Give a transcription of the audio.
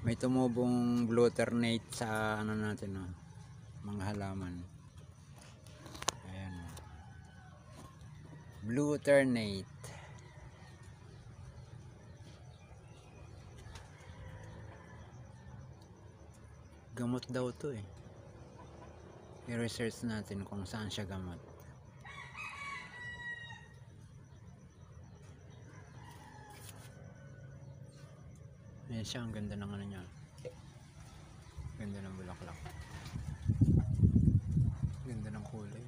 May tumubong glutamate sa ano natin, oh, mga halaman. Ayan, oh. Glutamate. Gamot daw to eh. I-research natin kung saan siya gamot. Ayan siya, ang ganda ng ano niya. Ganda ng bulaklak. Ganda ng kulay.